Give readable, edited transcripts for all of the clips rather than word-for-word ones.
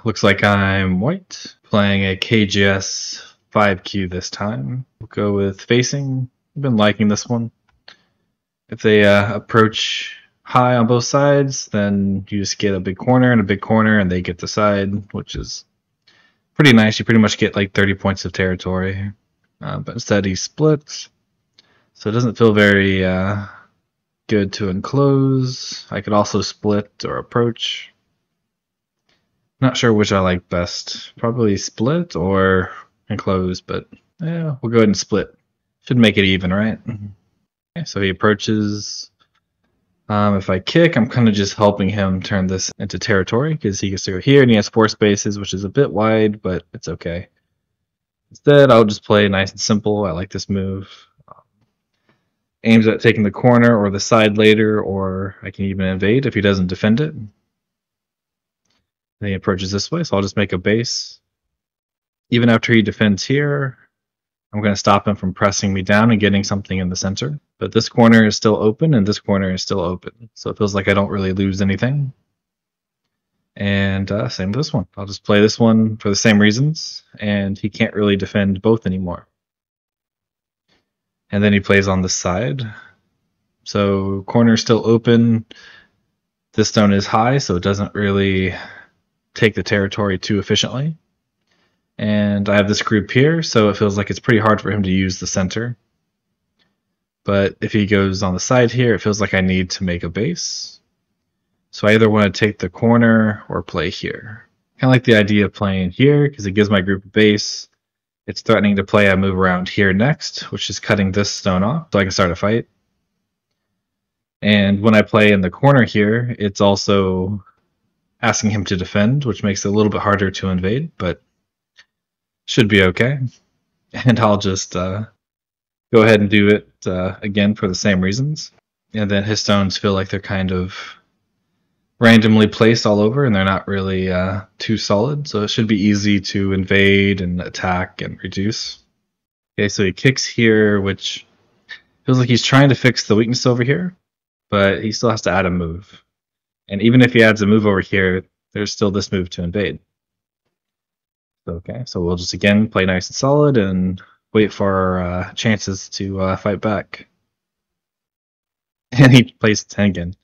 Looks like I'm white, playing a KGS 5Q this time. We'll go with facing. I've been liking this one. If they approach high on both sides, then you just get a big corner and a big corner, and they get the side, which is pretty nice. You pretty much get like 30 points of territory. But instead he splits, so it doesn't feel very good to enclose. I could also split or approach. Not sure which I like best. Probably split or enclose, but yeah, we'll go ahead and split. Should make it even, right? Okay, so he approaches. If I kick, I'm kind of just helping him turn this into territory because he gets to go here and he has 4 spaces, which is a bit wide, but it's okay. Instead, I'll just play nice and simple. I like this move. Aims at taking the corner or the side later, or I can even invade if he doesn't defend it. Then he approaches this way, so I'll just make a base. Even after he defends here, I'm going to stop him from pressing me down and getting something in the center. But this corner is still open, and this corner is still open. So it feels like I don't really lose anything. And same with this one. I'll just play this one for the same reasons, and he can't really defend both anymore. And then he plays on this side. So corner is still open. This stone is high, so it doesn't really take the territory too efficiently. And I have this group here, so it feels like it's pretty hard for him to use the center. But if he goes on the side here, it feels like I need to make a base. So I either want to take the corner or play here. Kind of like the idea of playing here, because it gives my group a base. It's threatening to play a move around here next, which is cutting this stone off, so I can start a fight. And when I play in the corner here, it's also asking him to defend, which makes it a little bit harder to invade, but should be okay. And I'll just go ahead and do it again for the same reasons. And then his stones feel like they're kind of randomly placed all over, and they're not really too solid, so it should be easy to invade and attack and reduce. Okay, so he kicks here, which feels like he's trying to fix the weakness over here, but he still has to add a move. And even if he adds a move over here, there's still this move to invade. Okay, so we'll just again play nice and solid and wait for our chances to fight back. And he plays 10 again.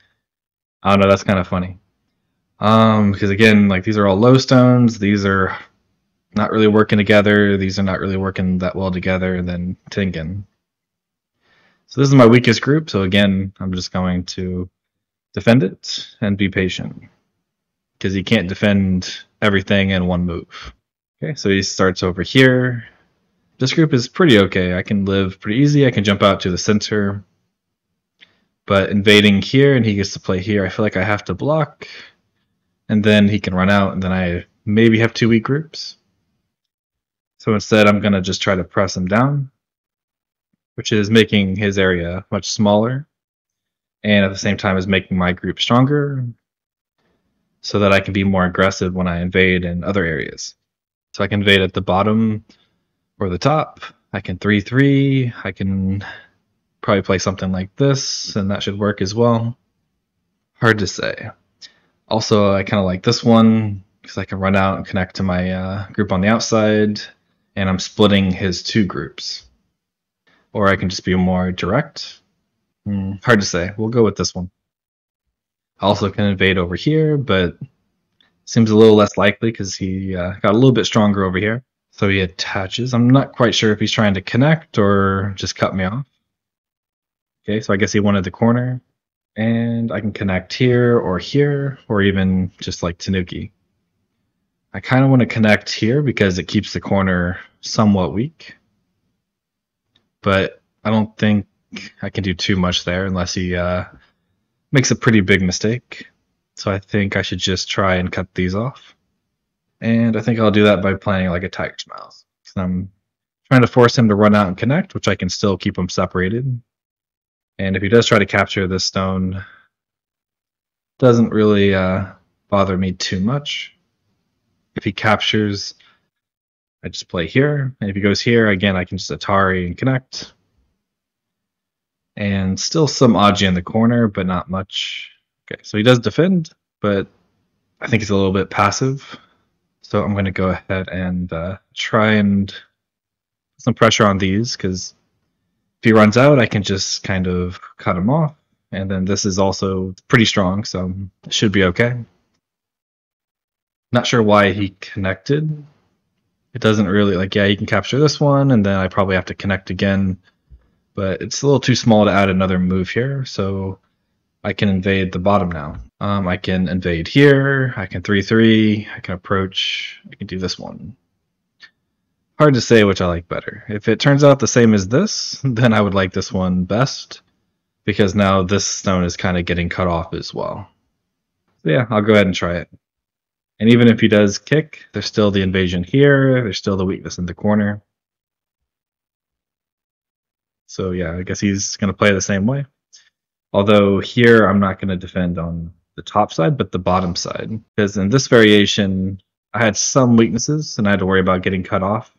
I don't know, that's kind of funny. Because again, like these are all low stones, these are not really working together, these are not really working that well together, and then Tengen. So this is my weakest group, so again, I'm just going to defend it and be patient. Because he can't defend everything in one move. Okay, so he starts over here. This group is pretty okay. I can live pretty easy, I can jump out to the center. But invading here and he gets to play here, I feel like I have to block. And then he can run out, and then I maybe have 2 weak groups. So instead, I'm going to just try to press him down, which is making his area much smaller. And at the same time is making my group stronger so that I can be more aggressive when I invade in other areas. So I can invade at the bottom or the top. I can 3-3. I can probably play something like this, and that should work as well. Hard to say. Also, I kind of like this one because I can run out and connect to my group on the outside, and I'm splitting his 2 groups. Or I can just be more direct. Hard to say. We'll go with this one. I also can invade over here, but seems a little less likely because he got a little bit stronger over here. So he attaches. I'm not quite sure if he's trying to connect or just cut me off. Okay, so I guess he wanted the corner. And I can connect here, or even just like Tanuki. I kind of want to connect here because it keeps the corner somewhat weak. But I don't think I can do too much there unless he makes a pretty big mistake. So I think I should just try and cut these off. And I think I'll do that by playing like a Tiger's Mouse. So I'm trying to force him to run out and connect, which I can still keep him separated. And if he does try to capture this stone, doesn't really bother me too much. If he captures, I just play here. And if he goes here, again, I can just Atari and connect. And still some Aji in the corner, but not much. Okay, so he does defend, but I think he's a little bit passive. So I'm going to go ahead and try and put some pressure on these, because if he runs out, I can just kind of cut him off. And then this is also pretty strong, so it should be okay. Not sure why he connected. It doesn't really, like, yeah, you can capture this one, and then I probably have to connect again. But it's a little too small to add another move here, so I can invade the bottom now. I can invade here, I can 3-3, I can approach, I can do this one. Hard to say which I like better. If it turns out the same as this, then I would like this one best, because now this stone is kind of getting cut off as well. So yeah, I'll go ahead and try it. And even if he does kick, there's still the invasion here, there's still the weakness in the corner. So yeah, I guess he's going to play the same way. Although here I'm not going to defend on the top side, but the bottom side. Because in this variation, I had some weaknesses and I had to worry about getting cut off.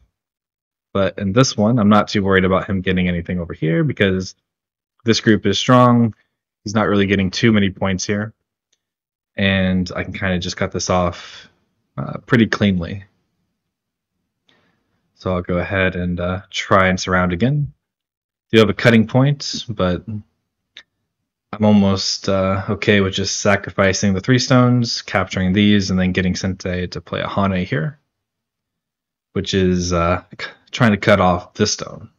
But in this one, I'm not too worried about him getting anything over here, because this group is strong. He's not really getting too many points here. And I can kind of just cut this off pretty cleanly. So I'll go ahead and try and surround again. Do have a cutting point, but I'm almost okay with just sacrificing the 3 stones, capturing these, and then getting Sente to play a Hane here, which is trying to cut off this stone.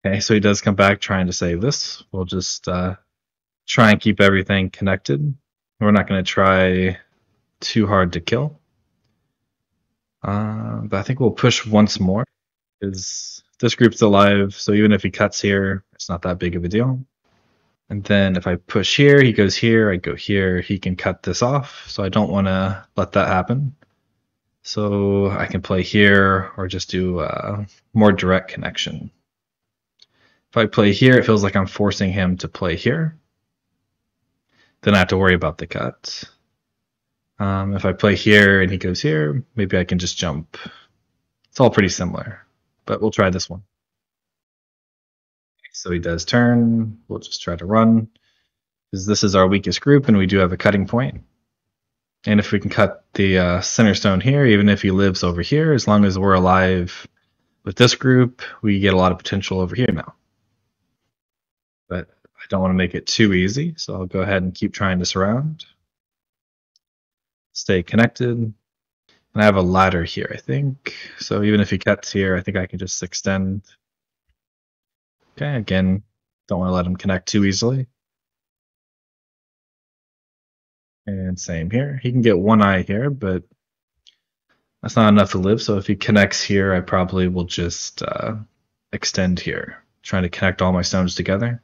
Okay, so he does come back trying to save this. We'll just try and keep everything connected. We're not going to try too hard to kill. But I think we'll push once more, because this group's alive, so even if he cuts here, it's not that big of a deal. And then if I push here, he goes here, I go here, he can cut this off, so I don't want to let that happen. So I can play here, or just do a more direct connection. If I play here, it feels like I'm forcing him to play here. Then I have to worry about the cut. If I play here and he goes here, maybe I can just jump. It's all pretty similar, but we'll try this one. So he does turn. We'll just try to run, because this is our weakest group and we do have a cutting point. And if we can cut the center stone here, even if he lives over here, as long as we're alive with this group, we get a lot of potential over here now. But I don't want to make it too easy, so I'll go ahead and keep trying to surround. Stay connected. And I have a ladder here, I think. So even if he cuts here, I think I can just extend. Okay, again, don't want to let him connect too easily. And same here. He can get one eye here, but that's not enough to live. So if he connects here, I probably will just extend here, trying to connect all my stones together.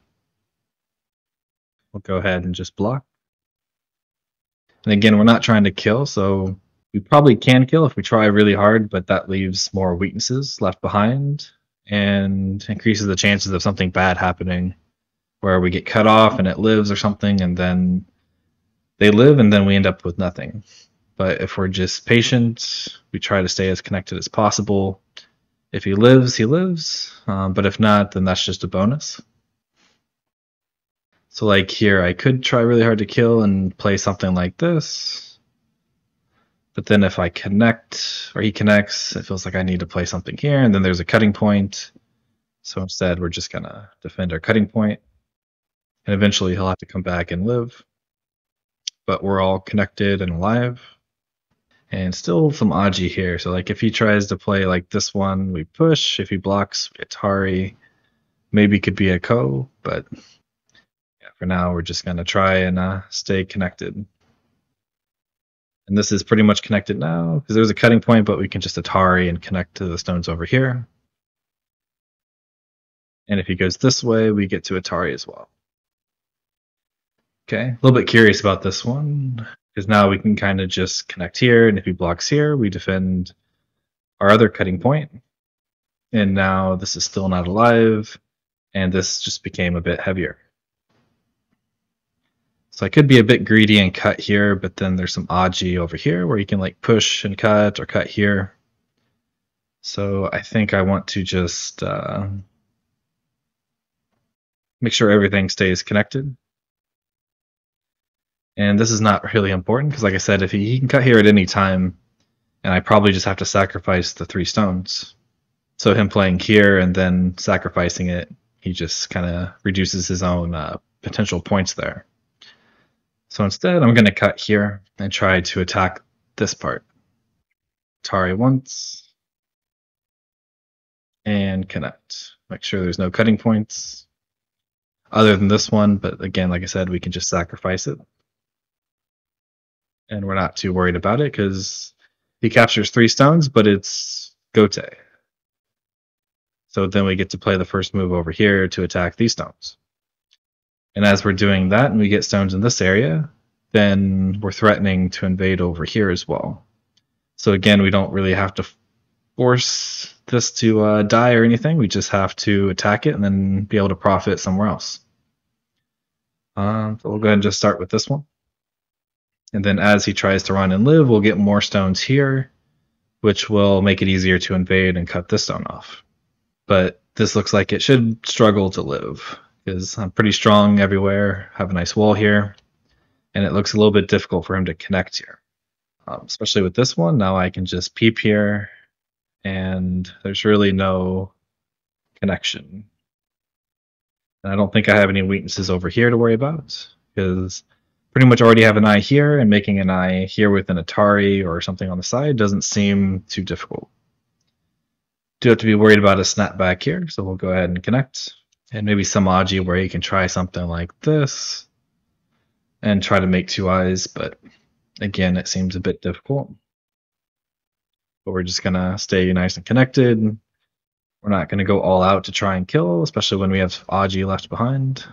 We'll go ahead and just block. And again, we're not trying to kill, so we probably can kill if we try really hard, but that leaves more weaknesses left behind and increases the chances of something bad happening, where we get cut off and it lives or something, and then they live and then we end up with nothing. But if we're just patient, we try to stay as connected as possible. If he lives, he lives. But if not, then that's just a bonus. So like here, I could try really hard to kill and play something like this. But then if I connect, or he connects, it feels like I need to play something here, and then there's a cutting point. So instead, we're just going to defend our cutting point. And eventually he'll have to come back and live. But we're all connected and alive. And still some Aji here. So like if he tries to play like this one, we push. If he blocks, Atari, maybe could be a Ko, but yeah, for now we're just going to try and stay connected. And this is pretty much connected now, because there's a cutting point, but we can just Atari and connect to the stones over here. And if he goes this way, we get to Atari as well. Okay, a little bit curious about this one, because now we can kind of just connect here, and if he blocks here, we defend our other cutting point. And now this is still not alive, and this just became a bit heavier. So I could be a bit greedy and cut here, but then there's some Aji over here where you can like push and cut, or cut here. So I think I want to just make sure everything stays connected. And this is not really important, because like I said, if he can cut here at any time, and I probably just have to sacrifice the 3 stones. So him playing here and then sacrificing it, he just kind of reduces his own potential points there. So instead, I'm going to cut here and try to attack this part. Atari once, and connect. Make sure there's no cutting points other than this one, but again, like I said, we can just sacrifice it. And we're not too worried about it because he captures 3 stones, but it's Gote. So then we get to play the first move over here to attack these stones. And as we're doing that and we get stones in this area, then we're threatening to invade over here as well. So again, we don't really have to force this to die or anything. We just have to attack it and then be able to profit somewhere else. So we'll go ahead and just start with this one. And then as he tries to run and live, we'll get more stones here, which will make it easier to invade and cut this stone off. But this looks like it should struggle to live because I'm pretty strong everywhere, have a nice wall here, and it looks a little bit difficult for him to connect here. Especially with this one, now I can just peep here, and there's really no connection. And I don't think I have any weaknesses over here to worry about because pretty much already have an eye here, and making an eye here with an Atari or something on the side doesn't seem too difficult. Do have to be worried about a snapback here, so we'll go ahead and connect. And maybe some Aji where you can try something like this and try to make 2 eyes, but again, it seems a bit difficult. But we're just going to stay nice and connected. We're not going to go all out to try and kill, especially when we have Aji left behind.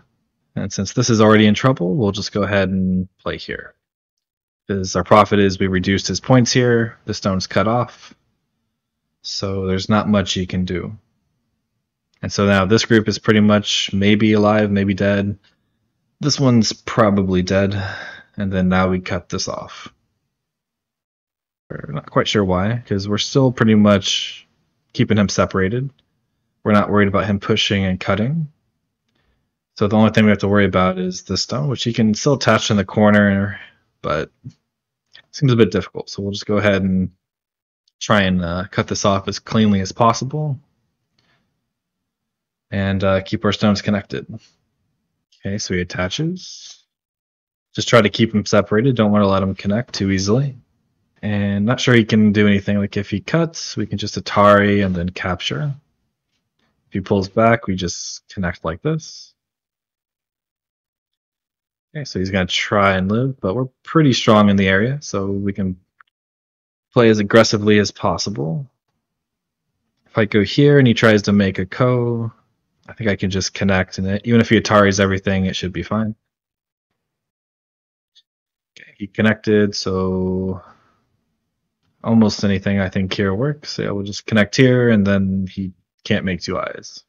And since this is already in trouble, we'll just go ahead and play here. Because our profit is we reduced his points here, the stone's cut off. So there's not much you can do. And so now this group is pretty much maybe alive, maybe dead. This one's probably dead. And then now we cut this off. We're not quite sure why, because we're still pretty much keeping him separated. We're not worried about him pushing and cutting. So the only thing we have to worry about is this stone, which he can still attach in the corner, but it seems a bit difficult. So we'll just go ahead and try and cut this off as cleanly as possible and keep our stones connected. Okay, so he attaches. Just try to keep him separated. Don't want to let him connect too easily. And not sure he can do anything. Like if he cuts, we can just Atari and then capture. If he pulls back, we just connect like this. Okay, so he's going to try and live, but we're pretty strong in the area, so we can play as aggressively as possible. If I go here and he tries to make a ko, I think I can just connect, and even if he Ataris everything, it should be fine. Okay, he connected, so almost anything I think here works. So yeah, we'll just connect here, and then he can't make 2 eyes.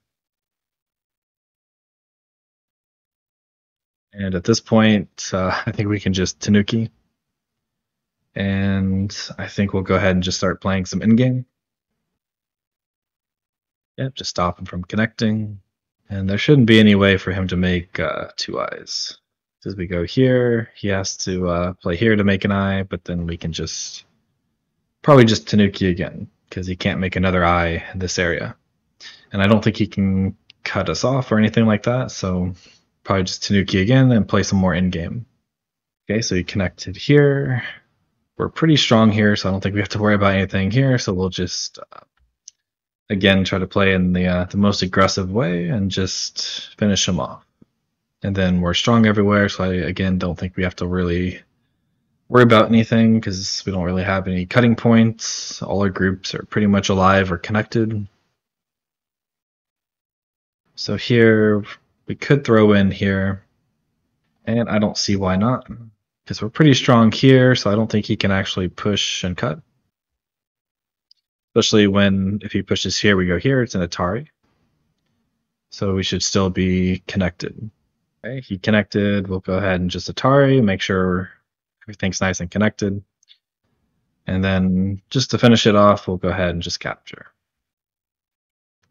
And at this point, I think we can just Tanuki. And I think we'll go ahead and just start playing some in-game. Yep, just stop him from connecting. And there shouldn't be any way for him to make 2 eyes. As we go here, he has to play here to make an eye, but then we can just probably just Tanuki again, because he can't make another eye in this area. And I don't think he can cut us off or anything like that, so probably just Tanuki again and play some more in-game. Okay, so he connected here. We're pretty strong here, so I don't think we have to worry about anything here, so we'll just again try to play in the most aggressive way and just finish him off. And then we're strong everywhere, so I again don't think we have to really worry about anything because we don't really have any cutting points. All our groups are pretty much alive or connected. So here we could throw in here, and I don't see why not, because we're pretty strong here, so I don't think he can actually push and cut. Especially when, if he pushes here, we go here, it's an Atari. So we should still be connected. Okay, he connected, we'll go ahead and just Atari, make sure everything's nice and connected. And then just to finish it off, we'll go ahead and just capture.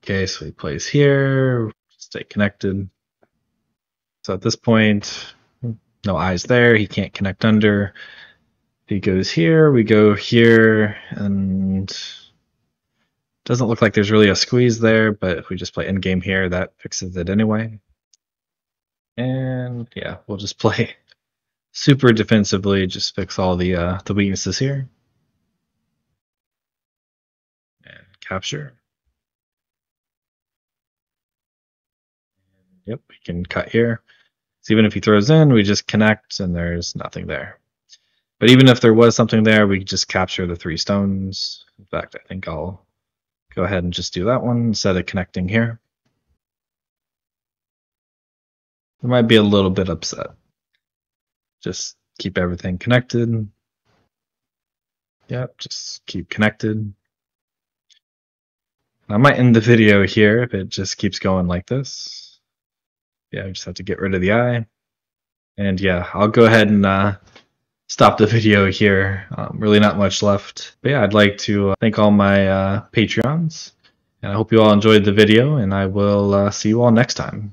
Okay, so he plays here, stay connected. So at this point, no eyes there, he can't connect under. He goes here, we go here, and doesn't look like there's really a squeeze there, but if we just play endgame here, that fixes it anyway. And yeah, we'll just play super defensively, just fix all the weaknesses here. And capture. Yep, we can cut here. So even if he throws in, we just connect and there's nothing there. But even if there was something there, we just capture the 3 stones. In fact, I think I'll go ahead and just do that one instead of connecting here. I might be a little bit upset. Just keep everything connected. Yep, just keep connected. I might end the video here if it just keeps going like this. Yeah, I just have to get rid of the eye. And yeah, I'll go ahead and stop the video here. Really not much left. But yeah, I'd like to thank all my Patreons. And I hope you all enjoyed the video, and I will see you all next time.